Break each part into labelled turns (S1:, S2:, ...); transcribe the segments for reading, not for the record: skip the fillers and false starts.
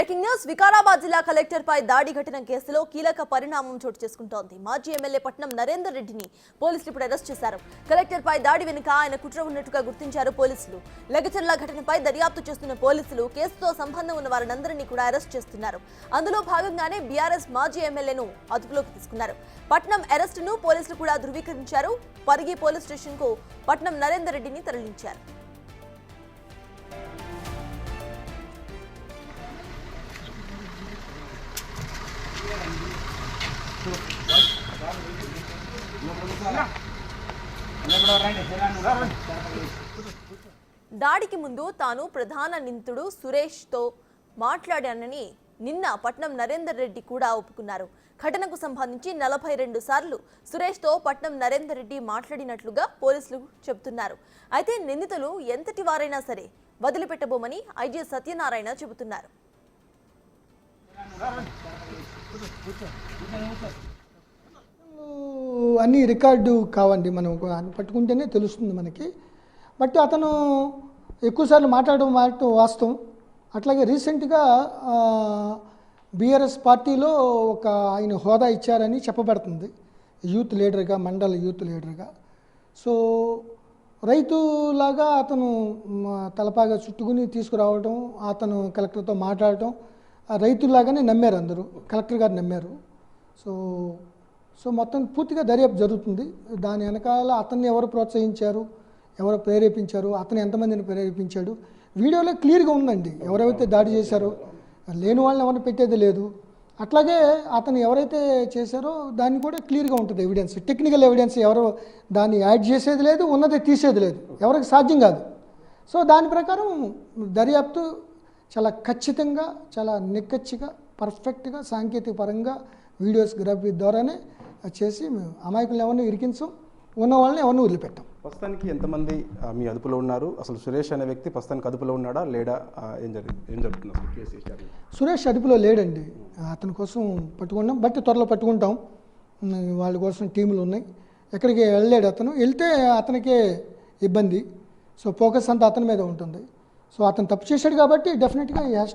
S1: Breaking news Vikarabad జిల్లా collector పై దాడి ఘటన కేసులో కీలక పరిణామం చోటు చేసుకుంటోంది. మాజీ ఎమ్మెల్యే పట్నం నరేందర్ రెడ్డిని పోలీసులు ఇప్పుడు అరెస్ట్ చేశారు. కలెక్టర్ పై దాడి వెనుక ఆయన కుట్ర ఉన్నట్టుగా గుర్తించారు పోలీసులు. లగచర్ల ఘటనపై దర్యాప్తు చేస్తున్న పోలీసులు కేసుతో సంబంధం ఉన్న వారందరినీ కూడా అరెస్ట్ చేస్తున్నారు. అందులో భాగంగానే బీఆర్ఎస్ మాజీ ఎమ్మెల్యేను అదుపులోకి తీసుకున్నారు. పట్నం అరెస్టును పోలీసులు కూడా ధృవీకరించారు. పరిగి పోలీస్ స్టేషన్ కు పట్నం నరేందర్ రెడ్డిని తరలించారు. దాడికి ముందు తాను ప్రధాన నిందితుడు సురేష్ తో మాట్లాడానని నిన్న పట్నం నరేందర్ రెడ్డి కూడా ఒప్పుకున్నారు. ఘటనకు సంబంధించి 42 సార్లు సురేష్ తో పట్నం నరేందర్ రెడ్డి మాట్లాడినట్లుగా పోలీసులు చెబుతున్నారు. అయితే నిందితులు ఎంతటి వారైనా సరే వదిలిపెట్టబోమని ఐజీ సత్యనారాయణ చెబుతున్నారు.
S2: అన్నీ రికార్డు కావండి, మనం పట్టుకుంటేనే తెలుస్తుంది మనకి. బట్ అతను ఎక్కువసార్లు మాట్లాడడం వాస్తవం. అట్లాగే రీసెంట్గా బీఆర్ఎస్ పార్టీలో ఒక ఆయన హోదా ఇచ్చారని చెప్పబడుతుంది, యూత్ లీడర్గా, మండల యూత్ లీడర్గా. సో రైతులాగా అతను తలపాగా చుట్టుకుని తీసుకురావడం, అతను కలెక్టర్తో మాట్లాడటం, రైతులాగానే నమ్మారు అందరూ, కలెక్టర్ గారు నమ్మారు. సో మొత్తం పూర్తిగా దర్యాప్తు జరుగుతుంది. దాని వెనకాల అతన్ని ఎవరు ప్రోత్సహించారు, ఎవరు ప్రేరేపించారు, అతను ఎంతమందిని ప్రేరేపించాడు, వీడియోలో క్లియర్గా ఉందండి. ఎవరైతే దాడి చేశారో లేని వాళ్ళని ఎవరిని పెట్టేది లేదు. అట్లాగే అతను ఎవరైతే చేశారో దాన్ని కూడా క్లియర్గా ఉంటుంది ఎవిడెన్స్, టెక్నికల్ ఎవిడెన్స్. ఎవరు దాన్ని యాడ్ చేసేది లేదు, ఉన్నదే తీసేది లేదు, ఎవరికి సాధ్యం కాదు. సో దాని ప్రకారం దర్యాప్తు చాలా ఖచ్చితంగా, చాలా నిక్కచ్చిగా, పర్ఫెక్ట్గా, సాంకేతిక పరంగా వీడియోగ్రఫీ ద్వారానే చేసి మేము అమాయకులను ఎవరిని ఇరికించాం, ఉన్న వాళ్ళని ఎవరిని వదిలిపెట్టాం.
S3: ప్రస్తుతానికి ఎంతమంది మీ అదుపులో ఉన్నారు? అసలు సురేష్ అనే వ్యక్తి ప్రస్తుతానికి అదుపులో ఉన్నాడా లేడా? ఏం జరుగుతుంది అసలు కేసు?
S2: సురేష్ అదుపులో లేడండి, అతని కోసం పట్టుకున్నాం. బట్ త్వరలో పట్టుకుంటాం, వాళ్ళ కోసం టీములు ఉన్నాయి. ఎక్కడికి వెళ్ళలేడు అతను, వెళ్తే అతనికే ఇబ్బంది. సో ఫోకస్ అంతా అతని మీద ఉంటుంది. సో అతను తప్పు చేశాడు కాబట్టి డెఫినెట్గా he has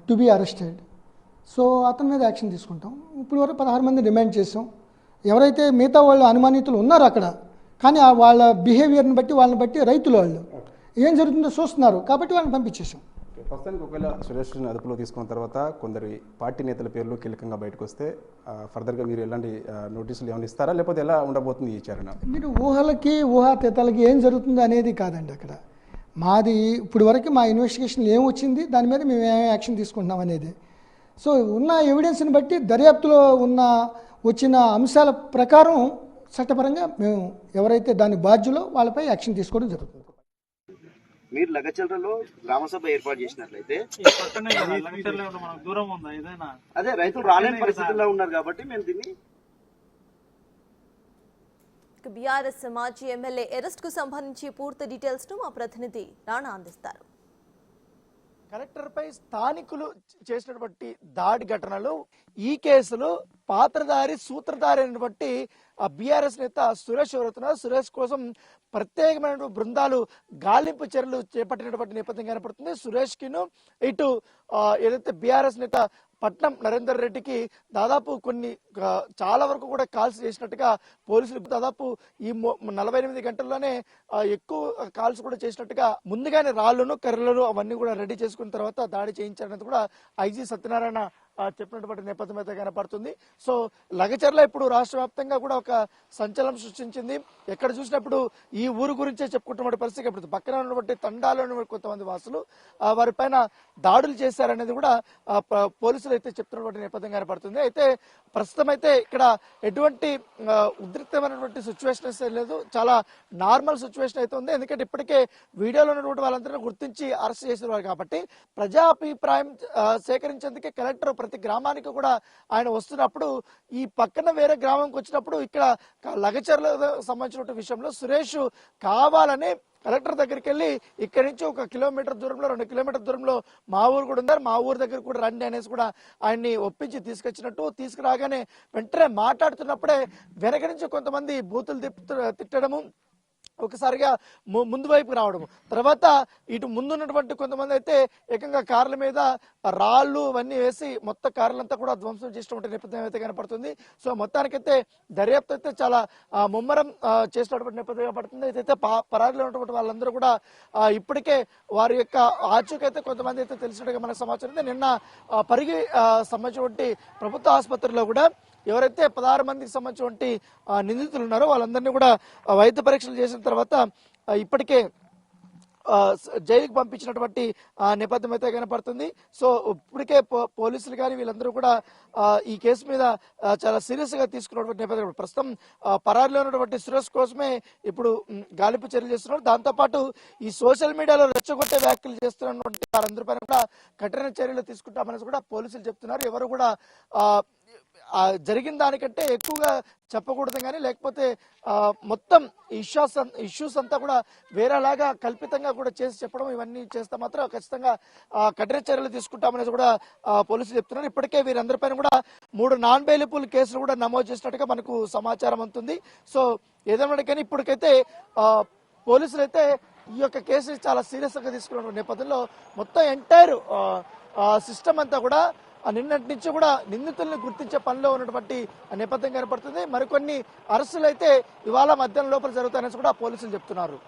S2: to be arrested. So అతని మీద యాక్షన్ తీసుకుంటాం. ఇప్పుడు వరకు 16 మంది రిమాండ్ చేసాం. ఎవరైతే మిగతా వాళ్ళు అనుమానితులు ఉన్నారో అక్కడ, కానీ వాళ్ళ బిహేవియర్ని బట్టి, వాళ్ళని బట్టి రైతులు వాళ్ళు ఏం జరుగుతుందో చూస్తున్నారు కాబట్టి వాళ్ళని పంపించేసాం.
S3: ప్రస్తుతానికి ఒకవేళ సురేష్ అదుపులో తీసుకున్న తర్వాత కొందరి పార్టీ నేతల పేర్లు కీలకంగా బయటకు వస్తే ఫర్దర్గా మీరు ఎలాంటి నోటీసులు ఏమైనా ఇస్తారా, లేకపోతే ఎలా ఉండబోతుంది ఈ విచారణ?
S2: మీరు ఊహాతీతాలకి ఏం జరుగుతుందో అనేది కాదండి అక్కడ. మాది ఇప్పుడు వరకు మా ఇన్వెస్టిగేషన్ ఏం వచ్చింది, దాని మీద మేము ఏం యాక్షన్ తీసుకుంటున్నాం అనేది. సో ఉన్న ఎవిడెన్స్ని బట్టి, దర్యాప్తులో వచ్చిన అంశాల ప్రకారం చట్టపరంగా మేము ఎవరైతే దాని బాధ్యులో వాళ్ళపై యాక్షన్ తీసుకోవడం జరుగుతుంది.
S4: మీరు లగచర్లలో గ్రామసభ ఏర్పాటు చేసినట్లయితే అదే రైతులు రాలేని పరిస్థితుల్లో ఉన్నారు కాబట్టి మేము దీన్ని
S1: బీఆర్ఎస్ మాజీ ఎమ్మెల్యే అరెస్ట్ కు సంబంధించి పూర్తి డీటెయిల్స్ ను మా ప్రతినిధి రాణా అందిస్తారు.
S5: కలెక్టర్పై స్థానికులు చేసినటువంటి దాడి ఘటనలు, ఈ కేసులో పాత్రధారి, సూత్రధారి అయినటువంటి ఆ బీఆర్ఎస్ నేత సురేష్ ఎవరుతున్నారు. సురేష్ కోసం ప్రత్యేకమైన బృందాలు గాలింపు చర్యలు చేపట్టినటువంటి నేపథ్యం కనపడుతుంది. సురేష్ కిను ఇటు ఏదైతే బీఆర్ఎస్ నేత పట్నం నరేందర్ రెడ్డికి దాదాపు చాలా వరకు కూడా కాల్స్ చేసినట్టుగా పోలీసులు దాదాపు ఈ 48 గంటల్లోనే ఎక్కువ కాల్స్ కూడా చేసినట్టుగా ముందుగానే రాళ్లను, కర్రలను అవన్నీ కూడా రెడీ చేసుకున్న తర్వాత దాడి చేయించారనేది కూడా ఐజీ సత్యనారాయణ చెప్పినటువంటి నేపథ్యం అయితే కనపడుతుంది. సో లగచర్ల ఇప్పుడు రాష్ట్ర వ్యాప్తంగా కూడా ఒక సంచలనం సృష్టించింది. ఎక్కడ చూసినప్పుడు ఈ ఊరు గురించే చెప్పుకుంటున్న పరిస్థితి ఇప్పుడు పక్కన ఉన్నటువంటి తండాలో కొంతమంది వాసులు వారిపైన దాడులు చేశారనేది కూడా పోలీసులు అయితే చెప్తున్నటువంటి నేపథ్యం కనపడుతుంది. అయితే ప్రస్తుతం అయితే ఇక్కడ ఎటువంటి ఉద్రిక్తమైనటువంటి సిచ్యువేషన్ లేదు, చాలా నార్మల్ సిచ్యువేషన్ అయితే ఉంది. ఎందుకంటే ఇప్పటికే వీడియోలో ఉన్నటువంటి వాళ్ళందరినీ గుర్తించి అరెస్ట్ చేసేవారు కాబట్టి ప్రజాభిప్రాయం సేకరించేందుకే కలెక్టర్ ప్రతి గ్రామానికి కూడా ఆయన వస్తున్నప్పుడు ఈ పక్కన వేరే గ్రామంకి వచ్చినప్పుడు ఇక్కడ లగచర్లకు సంబంధించిన విషయంలో సురేష్ కావాలని కలెక్టర్ దగ్గరికి వెళ్ళి ఇక్కడి నుంచి 1 కిలోమీటర్ దూరంలో 2 కిలోమీటర్ దూరంలో మా ఊరు కూడా ఉన్నారు, మా ఊరు దగ్గర కూడా రండి అనేసి కూడా ఆయన్ని ఒప్పించి తీసుకొచ్చినట్టు, తీసుకురాగానే వెంటనే మాట్లాడుతున్నప్పుడే వెనక నుంచి కొంతమంది బూతులు తిట్టడము, ఒకసారిగా ముందు వైపుకి రావడం, తర్వాత ఇటు ముందున్నటువంటి కొంతమంది అయితే ఏకంగా కార్ల మీద రాళ్ళు ఇవన్నీ వేసి మొత్తం కార్లంతా కూడా ధ్వంసం చేసినటువంటి నేపథ్యం అయితే కనపడుతుంది. సో మొత్తానికైతే దర్యాప్తు అయితే చాలా ముమ్మరం చేసినటువంటి నేపథ్యం కనపడుతుంది. అయితే పరారీలో ఉన్నటువంటి వాళ్ళందరూ కూడా ఇప్పటికే వారి యొక్క ఆచూకైతే కొంతమంది అయితే తెలిసినట్టుగా మనకు సమాచారం ఉంది. నిన్న పరిగి సంబంధించినటువంటి ప్రభుత్వ ఆసుపత్రిలో కూడా ఎవరైతే 16 మందికి సంబంధించినటువంటి నిందితులు ఉన్నారో వాళ్ళందరినీ కూడా వైద్య పరీక్షలు చేసిన తర్వాత ఇప్పటికే జైలుకి పంపించినటువంటి నేపథ్యం అయితే కనపడుతుంది. సో ఇప్పటికే పోలీసులు కానీ వీళ్ళందరూ కూడా ఈ కేసు మీద చాలా సీరియస్ గా తీసుకున్నటువంటి నేపథ్యం. ప్రస్తుతం పరారీలో ఉన్నటువంటి సురేష్ కోసమే ఇప్పుడు గాలింపు చర్యలు చేస్తున్నారు. దాంతోపాటు ఈ సోషల్ మీడియాలో రెచ్చగొట్టే వ్యాఖ్యలు చేస్తున్నటువంటి వారందరిపైన కూడా కఠిన చర్యలు తీసుకుంటామని కూడా పోలీసులు చెప్తున్నారు. ఎవరు కూడా జరిగిన దానికంటే ఎక్కువగా చెప్పకూడదు కానీ, లేకపోతే మొత్తం ఇష్యూస్ అంతా కూడా వేరేలాగా కల్పితంగా కూడా చేసి చెప్పడం ఇవన్నీ చేస్తే మాత్రం ఖచ్చితంగా కఠిన చర్యలు తీసుకుంటామనేసి కూడా పోలీసులు చెప్తున్నారు. ఇప్పటికే వీరందరిపైన కూడా 3 నాన్ బెయిలబుల్ కేసులు కూడా నమోదు చేసినట్టుగా మనకు సమాచారం అందుతుంది. సో ఏదైనా కానీ ఇప్పటికైతే పోలీసులు అయితే ఈ యొక్క కేసు చాలా సీరియస్ గా తీసుకున్న నేపథ్యంలో మొత్తం ఎంటైర్ సిస్టమ్ అంతా కూడా నిన్నటి నుంచి కూడా నిందితుల్ని గుర్తించే పనిలో ఉన్నటువంటి నేపథ్యం కనపడుతుంది. మరికొన్ని అరెస్టులు అయితే ఇవాళ మధ్యాహ్నం లోపల జరుగుతాయని కూడా పోలీసులు చెప్తున్నారు.